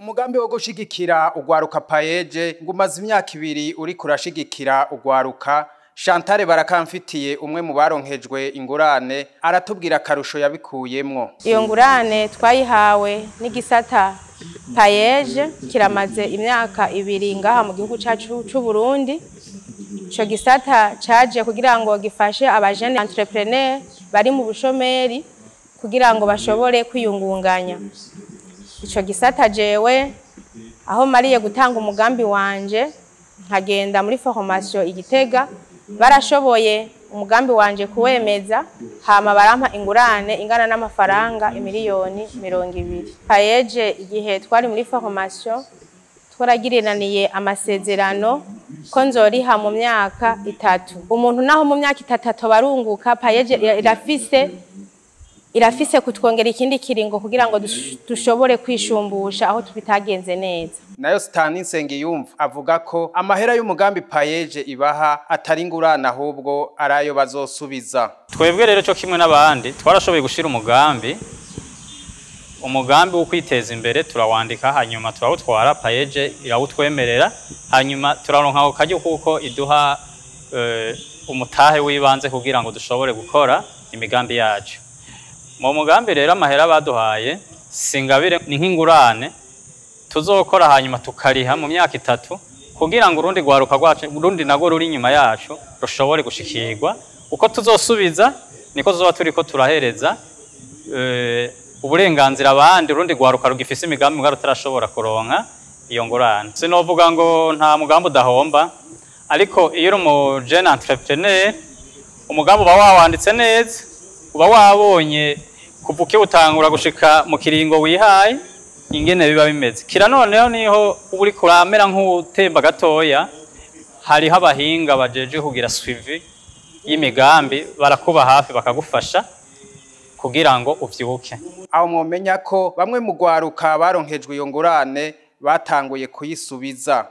Umugambi wo gushigikira ugwaruka paeje ngumaze imyaka 2 uri kurashigikira ugwaruka. Chantal Barakamfitiye umwe mu baronkejwe ingurane aratubwira karusho yabikuyemwo. Iyo ngurane twayihawe n'igisata paeje kiramaze imyaka 2 ngaha mu gihugu cacu c'u Burundi. Ico gisata caje kugira ngo gifashe abajene entrepreneur bari mu bushomeri kugira ngo bashobore kwiyungunganya. Ico gisata jewe aho mariye gutanga umugambi wanje nkagenda muri formation Igitega barashoboye umugambi wanje kuwemeza hama barampa ingurane ingana n'amafaranga miliyoni 20. Paeje igihe twari muri formation twaragiriraniye amasezerano ko nzoriha mu myaka 3. Umuntu naho mu myaka 3 barunguka Paeje irafise kutwongera ikindi kiringo kugira ngo dushobore kwishumbusha aho tubitagenze neza. Nayo Stani Nsengiyumva avuga ko amahera y'umugambi Paeje ibaha atari ingurane ahubwo arayo bazosubiza. Twebwe rero cyo kimwe n'abandi twarashoboye gushira umugambi wo kwiteza imbere turawandika hanyuma turawutwara Paeje irawutwemerera hanyuma turaronka ako kajyo kuko iduha umutahe wibanze kugira ngo dushobore gukora imigambi yacu. Mu mugambi rero amahera baduhaye singabire ni nk'ingurane tuzokora hanyuma tukariha mu myaka 3 kugira ngo urundi gwaruka rwacu urundi nago ruri inyuma yacu rushobore gushikirwa uko tuzosubiza niko tuzoba turiko turahereza uburenganzira abandi urundi gwaruka rugifise imigambi ngaro tarashobora kuronka iyo ngurane. Sinovuga ngo nta mugambi udahomba ariko iyo uri mu jeune entrepreneur umugambi uba wawanditse neza uba wabonye kuvuke utangura gushika mu kiringo wihaye ingene biba bimeze. Kira noneho niho uri kuramera nk'utemba gatoya hari abahinga bajeje kugira suivi y'imigambi barakuba hafi bakagufasha kugira ngo uvyuke. Aho mwomenya ko bamwe mu gwaruka baronkejwe iyo ngurane batanguye kuyisubiza.